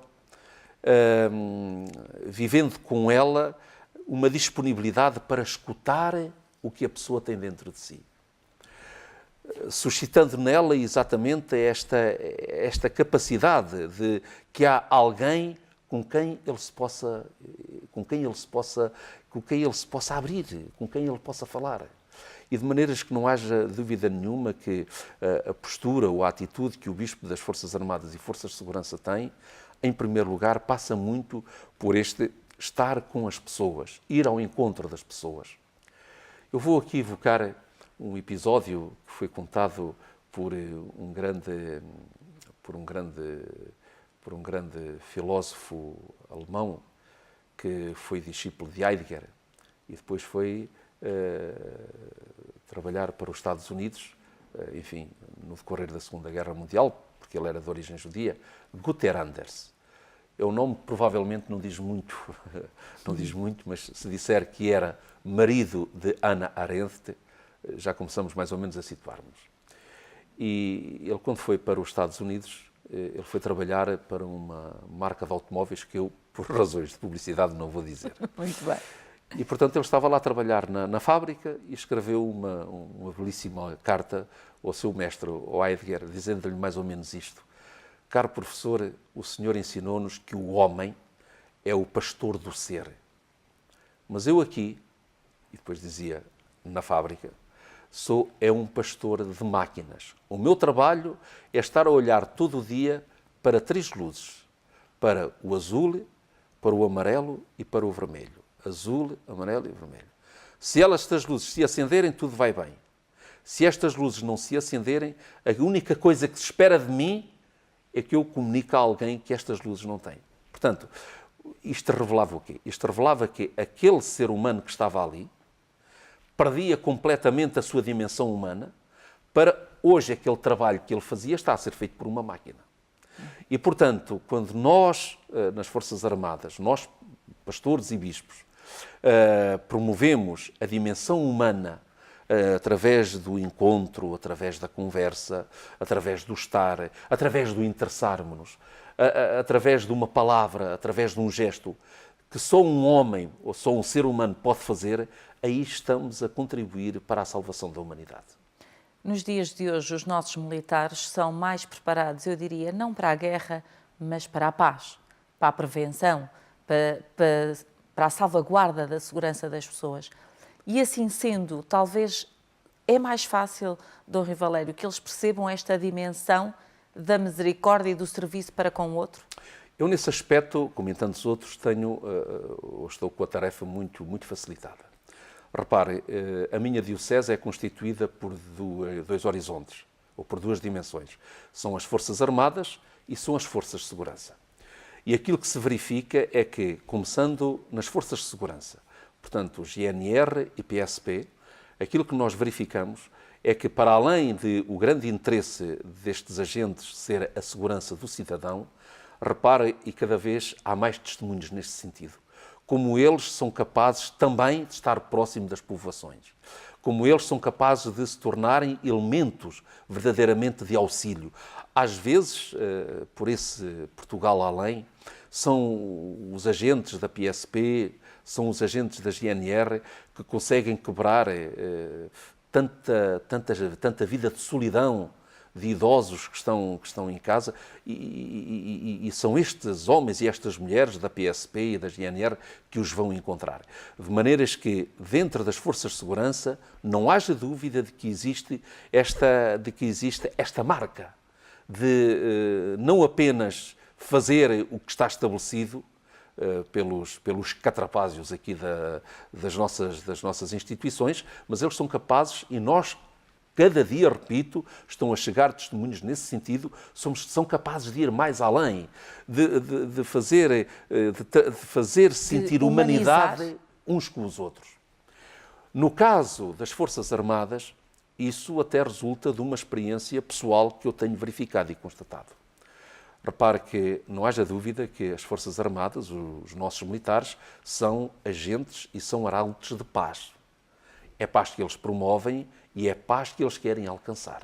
vivendo com ela uma disponibilidade para escutar o que a pessoa tem dentro de si. Suscitando nela exatamente esta capacidade de que há alguém com quem ele se possa abrir, com quem ele possa falar. E de maneiras que não haja dúvida nenhuma que a postura ou a atitude que o Bispo das Forças Armadas e Forças de Segurança tem, em primeiro lugar, passa muito por este estar com as pessoas, ir ao encontro das pessoas. Eu vou aqui evocar um episódio que foi contado por um grande filósofo alemão que foi discípulo de Heidegger e depois foi trabalhar para os Estados Unidos, enfim, no decorrer da Segunda Guerra Mundial, porque ele era de origem judia, Günter Anders. O nome provavelmente não diz muito, mas se disser que era marido de Hannah Arendt, já começamos mais ou menos a situar-nos. E ele, quando foi para os Estados Unidos, ele foi trabalhar para uma marca de automóveis que eu, por razões de publicidade, não vou dizer. Muito bem. E, portanto, ele estava lá a trabalhar na fábrica e escreveu uma belíssima carta ao seu mestre, ao Heidegger, dizendo-lhe mais ou menos isto. Caro professor, o senhor ensinou-nos que o homem é o pastor do ser. Mas eu aqui, e depois dizia, na fábrica, é um pastor de máquinas. O meu trabalho é estar a olhar todo o dia para 3 luzes. Para o azul, para o amarelo e para o vermelho. Azul, amarelo e vermelho. Se estas luzes se acenderem, tudo vai bem. Se estas luzes não se acenderem, a única coisa que se espera de mim é que eu comunique a alguém que estas luzes não têm. Portanto, isto revelava o quê? Isto revelava que aquele ser humano que estava ali perdia completamente a sua dimensão humana para hoje aquele trabalho que ele fazia está a ser feito por uma máquina. E, portanto, quando nós, nas Forças Armadas, nós, pastores e bispos, promovemos a dimensão humana através do encontro, através da conversa, através do estar, através do interessarmos-nos, através de uma palavra, através de um gesto, que só um homem ou só um ser humano pode fazer, aí estamos a contribuir para a salvação da humanidade. Nos dias de hoje, os nossos militares são mais preparados, eu diria, não para a guerra, mas para a paz, para a prevenção, para a salvaguarda da segurança das pessoas. E assim sendo, talvez é mais fácil, Dom Rui Valério, que eles percebam esta dimensão da misericórdia e do serviço para com o outro? Eu, nesse aspecto, como em tantos outros, estou com a tarefa muito facilitada. Repare, a minha diocese é constituída por 2 horizontes, ou por 2 dimensões. São as Forças Armadas e são as Forças de Segurança. E aquilo que se verifica é que, começando nas Forças de Segurança, portanto, GNR e PSP, aquilo que nós verificamos é que, para além de o grande interesse destes agentes ser a segurança do cidadão, repare, e cada vez há mais testemunhos neste sentido, como eles são capazes também de estar próximo das povoações, como eles são capazes de se tornarem elementos verdadeiramente de auxílio. Às vezes, por esse Portugal além, são os agentes da PSP, são os agentes da GNR que conseguem quebrar tanta vida de solidão de idosos que estão em casa e são estes homens e estas mulheres da PSP e da GNR que os vão encontrar. De maneiras que, dentro das forças de segurança, não haja dúvida de que existe esta marca de não apenas fazer o que está estabelecido pelos catrapázios aqui das nossas instituições, mas eles são capazes, e nós, cada dia, repito, estão a chegar testemunhos nesse sentido, são capazes de ir mais além, de fazer sentir humanidade uns com os outros. No caso das Forças Armadas, isso até resulta de uma experiência pessoal que eu tenho verificado e constatado. Repare que não haja dúvida que as Forças Armadas, os nossos militares, são agentes e são arautos de paz. É paz que eles promovem e é paz que eles querem alcançar.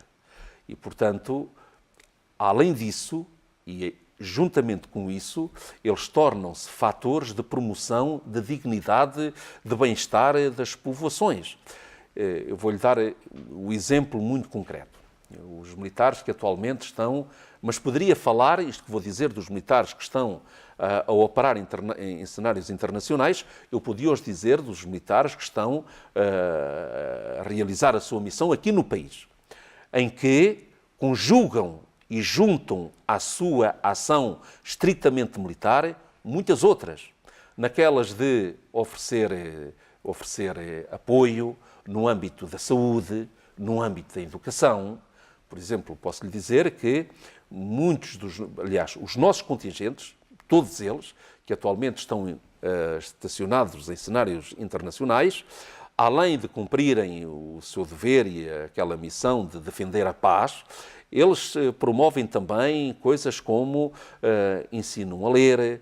E, portanto, além disso, e juntamente com isso, eles tornam-se fatores de promoção, de dignidade, de bem-estar das povoações. Eu vou-lhe dar o exemplo muito concreto. Os militares que atualmente estão, mas poderia falar, isto que vou dizer, dos militares que estão a operar em cenários internacionais, eu podia hoje dizer dos militares que estão a realizar a sua missão aqui no país, em que conjugam e juntam à sua ação estritamente militar muitas outras, naquelas de oferecer apoio no âmbito da saúde, no âmbito da educação. Por exemplo, posso lhe dizer que os nossos contingentes, todos eles, que atualmente estão estacionados em cenários internacionais, além de cumprirem o seu dever e aquela missão de defender a paz, eles promovem também coisas como ensinam a ler,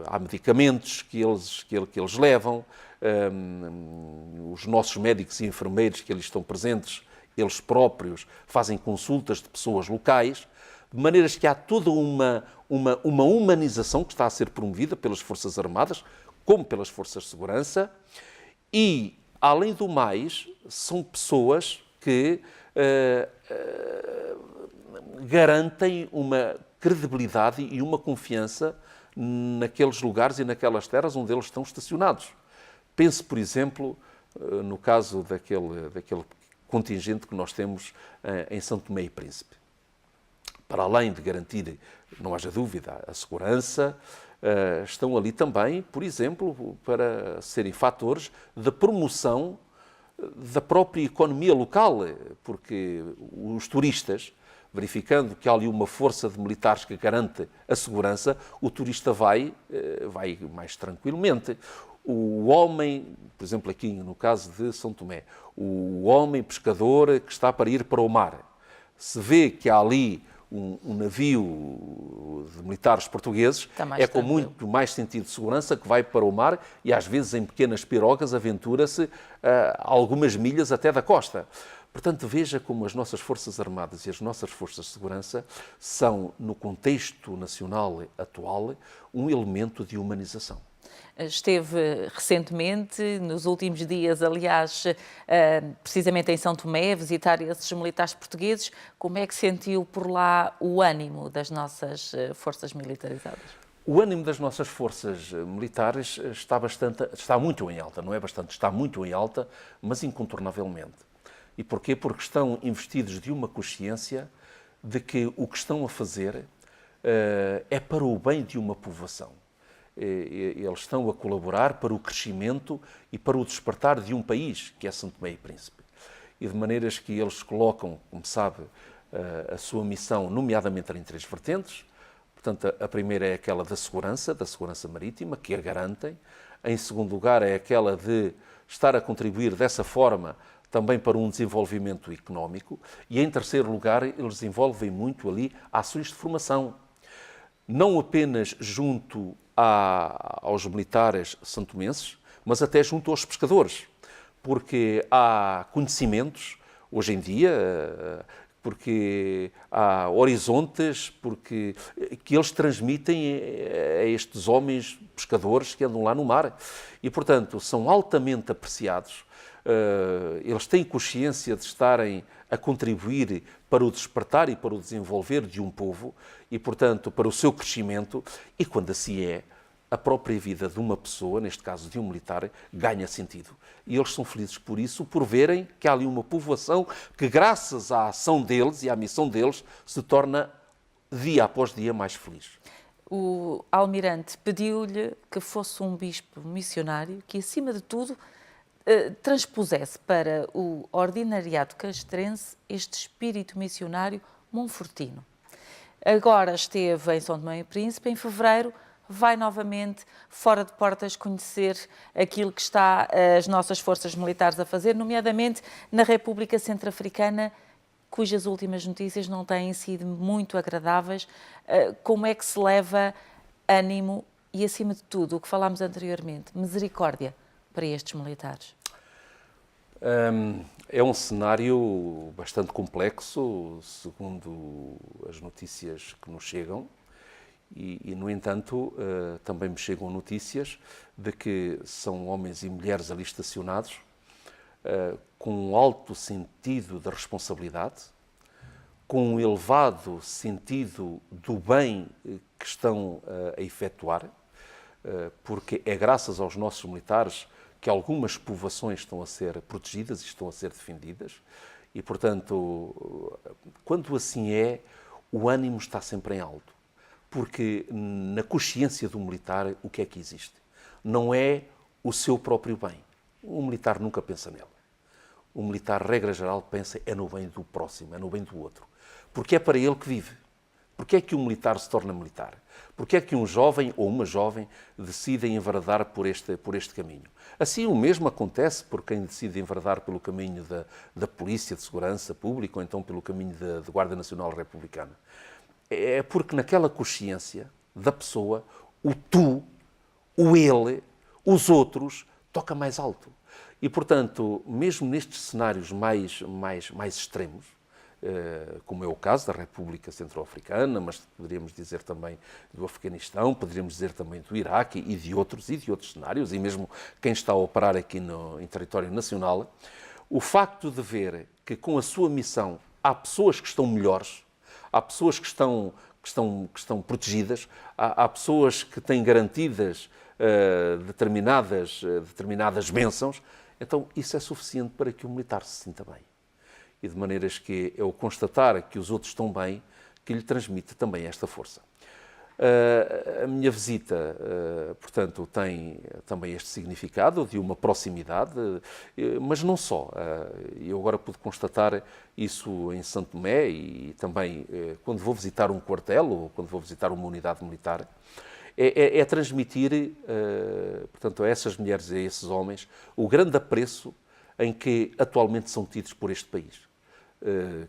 há medicamentos que eles levam, os nossos médicos e enfermeiros que ali estão presentes, eles próprios fazem consultas de pessoas locais, de maneiras que há toda uma humanização que está a ser promovida pelas Forças Armadas, como pelas Forças de Segurança, e, além do mais, são pessoas que garantem uma credibilidade e uma confiança naqueles lugares e naquelas terras onde eles estão estacionados. Pense, por exemplo, no caso daquele contingente que nós temos em São Tomé e Príncipe. Para além de garantir, não haja dúvida, a segurança, estão ali também, por exemplo, para serem fatores de promoção da própria economia local, porque os turistas, verificando que há ali uma força de militares que garante a segurança, o turista vai mais tranquilamente. O homem, por exemplo, aqui no caso de São Tomé, o homem pescador que está para ir para o mar, se vê que há ali um navio de militares portugueses, é com muito mais sentido de segurança que vai para o mar e às vezes em pequenas pirogas aventura-se algumas milhas até da costa. Portanto, veja como as nossas Forças Armadas e as nossas Forças de Segurança são, no contexto nacional atual, um elemento de humanização. Esteve recentemente, nos últimos dias, aliás, precisamente em São Tomé, a visitar esses militares portugueses. Como é que sentiu por lá o ânimo das nossas forças militarizadas? O ânimo das nossas forças militares está muito em alta, não é bastante, está muito em alta, mas incontornavelmente. E porquê? Porque estão investidos de uma consciência de que o que estão a fazer é para o bem de uma povoação. Eles estão a colaborar para o crescimento e para o despertar de um país, que é São Tomé e Príncipe. E de maneiras que eles colocam, como sabe, a sua missão, nomeadamente em 3 vertentes. Portanto, a primeira é aquela da segurança marítima, que a garantem. Em segundo lugar, é aquela de estar a contribuir dessa forma também para um desenvolvimento económico. E em terceiro lugar, eles desenvolvem muito ali ações de formação. Não apenas junto aos militares santomenses, mas até junto aos pescadores. porque há conhecimentos, hoje em dia, porque há horizontes, porque que eles transmitem a estes homens pescadores que andam lá no mar. E, portanto, são altamente apreciados. Eles têm consciência de estarem a contribuir para o despertar e para o desenvolver de um povo e, portanto, para o seu crescimento. E quando assim é, a própria vida de uma pessoa, neste caso de um militar, ganha sentido. E eles são felizes por isso, por verem que há ali uma povoação que, graças à ação deles e à missão deles, se torna dia após dia mais feliz. O almirante pediu-lhe que fosse um bispo missionário que, acima de tudo, transpusesse para o ordinariado castrense este espírito missionário monfortino. Agora esteve em São Tomé e Príncipe, em fevereiro, vai novamente fora de portas conhecer aquilo que está as nossas forças militares a fazer, nomeadamente na República Centro-Africana, cujas últimas notícias não têm sido muito agradáveis. Como é que se leva ânimo e, acima de tudo, o que falámos anteriormente, misericórdia para estes militares? É um cenário bastante complexo, segundo as notícias que nos chegam. E, no entanto, também me chegam notícias de que são homens e mulheres ali estacionados com um alto sentido de responsabilidade, com um elevado sentido do bem que estão a efetuar, porque é graças aos nossos militares que algumas povoações estão a ser protegidas e estão a ser defendidas. E, portanto, quando assim é, o ânimo está sempre em alto. Porque na consciência do militar, o que é que existe? Não é o seu próprio bem. O militar nunca pensa nele. O militar, regra geral, pensa é no bem do próximo, é no bem do outro. Porque é para ele que vive. Porque é que um militar se torna militar? Porque é que um jovem ou uma jovem decidem enveredar por este caminho? Assim, o mesmo acontece por quem decide enveredar pelo caminho da Polícia de Segurança Pública ou então pelo caminho da Guarda Nacional Republicana. É porque naquela consciência da pessoa, o tu, o ele, os outros, toca mais alto. E, portanto, mesmo nestes cenários mais extremos, como é o caso da República Centro-Africana, mas poderíamos dizer também do Afeganistão, poderíamos dizer também do Iraque e de outros cenários, e mesmo quem está a operar aqui em território nacional, o facto de ver que com a sua missão há pessoas que estão melhores, há pessoas que estão protegidas, há pessoas que têm garantidas determinadas bênçãos, então isso é suficiente para que o militar se sinta bem. E de maneiras que é o constatar que os outros estão bem que lhe transmite também esta força. A minha visita, portanto, tem também este significado de uma proximidade, mas não só. Eu agora pude constatar isso em Santo Tomé e também quando vou visitar um quartel ou quando vou visitar uma unidade militar, é transmitir, portanto, a essas mulheres e a esses homens o grande apreço em que atualmente são tidos por este país,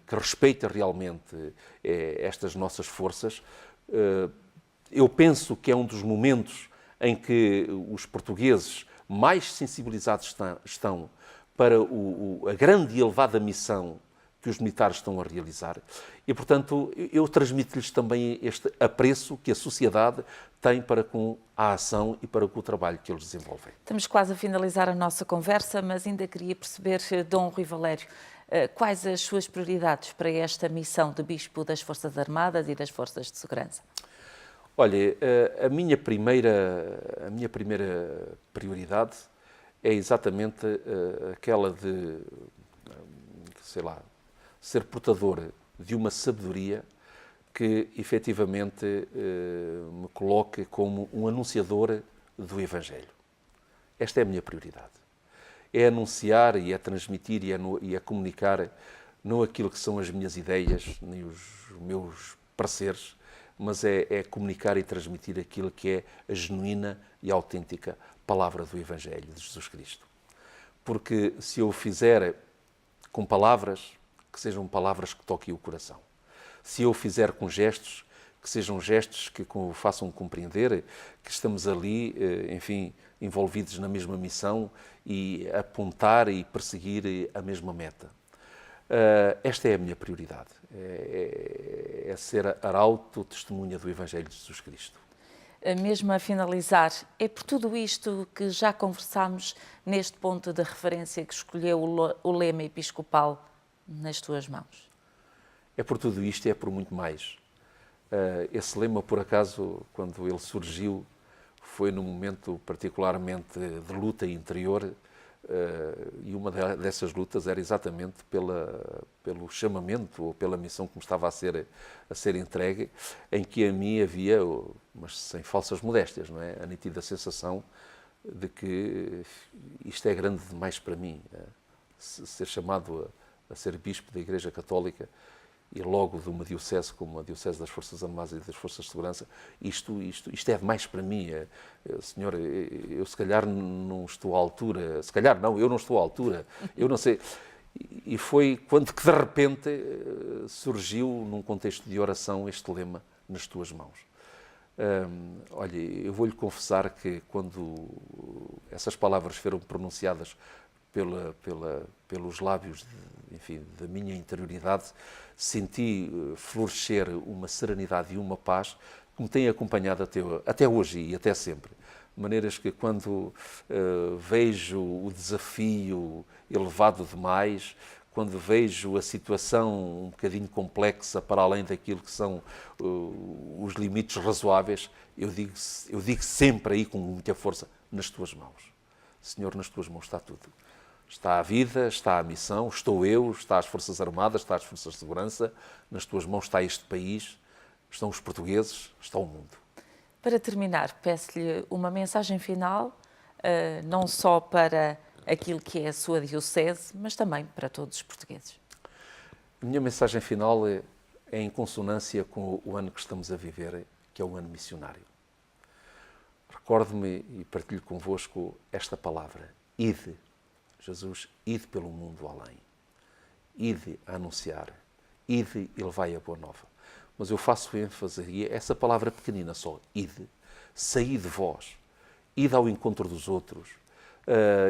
que respeita realmente estas nossas forças. Eu penso que é um dos momentos em que os portugueses mais sensibilizados estão para a grande e elevada missão que os militares estão a realizar. E, portanto, eu transmito-lhes também este apreço que a sociedade tem para com a ação e para com o trabalho que eles desenvolvem. Estamos quase a finalizar a nossa conversa, mas ainda queria perceber, Dom Rui Valério, quais as suas prioridades para esta missão de Bispo das Forças Armadas e das Forças de Segurança? Olha, a minha primeira prioridade é exatamente aquela de, ser portador de uma sabedoria que efetivamente me coloque como um anunciador do Evangelho. Esta é a minha prioridade. É anunciar e é transmitir e é comunicar não aquilo que são as minhas ideias, nem os meus pareceres, mas é comunicar e transmitir aquilo que é a genuína e autêntica palavra do Evangelho de Jesus Cristo. Porque se eu o fizer com palavras, que sejam palavras que toquem o coração. Se eu o fizer com gestos, que sejam gestos que façam compreender que estamos ali, enfim, envolvidos na mesma missão e apontar e perseguir a mesma meta. Esta é a minha prioridade, é ser arauto, testemunha do Evangelho de Jesus Cristo. Mesmo a finalizar, é por tudo isto que já conversámos neste ponto de referência que escolheu o lema episcopal nas tuas mãos? É por tudo isto e é por muito mais. Esse lema, por acaso, quando ele surgiu, foi num momento particularmente de luta interior, e uma dessas lutas era exatamente pelo chamamento ou pela missão que me estava a ser entregue, em que a mim havia, mas sem falsas modéstias, não é? A nítida sensação de que isto é grande demais para mim, ser chamado a ser bispo da Igreja Católica e logo de uma diocese como a Diocese das Forças Armadas e das Forças de Segurança, isto é demais para mim. Senhor, eu se calhar não estou à altura, se calhar não, eu não estou à altura, eu não sei. E foi quando que de repente surgiu, num contexto de oração, este lema, nas tuas mãos. Olha, eu vou-lhe confessar que quando essas palavras foram pronunciadas pelos lábios, enfim, da minha interioridade, senti florescer uma serenidade e uma paz que me tem acompanhado até hoje e até sempre. De maneiras que quando vejo o desafio elevado demais, quando vejo a situação um bocadinho complexa para além daquilo que são os limites razoáveis, eu digo sempre aí com muita força, nas tuas mãos. Senhor, nas tuas mãos está tudo. Está a vida, está a missão, estou eu, está as Forças Armadas, está as Forças de Segurança, nas tuas mãos está este país, estão os portugueses, está o mundo. Para terminar, peço-lhe uma mensagem final, não só para aquilo que é a sua diocese, mas também para todos os portugueses. A minha mensagem final é em consonância com o ano que estamos a viver, que é o ano missionário. Recordo-me e partilho convosco esta palavra, ide. Jesus, ide pelo mundo além. Ide a anunciar. Ide e levai a boa nova. Mas eu faço ênfase aí, essa palavra pequenina só, ide. Saí de vós. Ide ao encontro dos outros.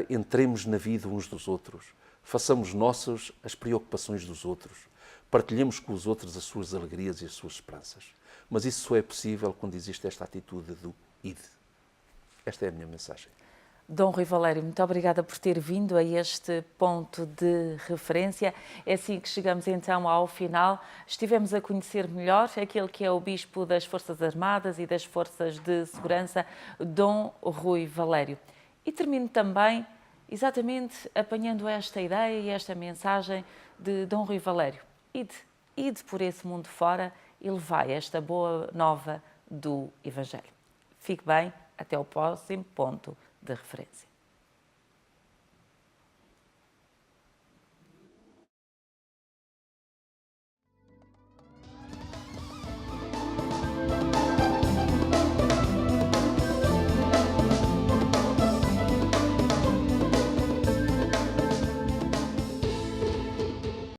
Entremos na vida uns dos outros. Façamos nossas as preocupações dos outros. Partilhemos com os outros as suas alegrias e as suas esperanças. Mas isso só é possível quando existe esta atitude do ide. Esta é a minha mensagem. Dom Rui Valério, muito obrigada por ter vindo a este ponto de referência. É assim que chegamos então ao final. Estivemos a conhecer melhor aquele que é o Bispo das Forças Armadas e das Forças de Segurança, Dom Rui Valério. E termino também exatamente apanhando esta ideia e esta mensagem de Dom Rui Valério. Ide por esse mundo fora e levai esta boa nova do Evangelho. Fique bem, até o próximo ponto de referência.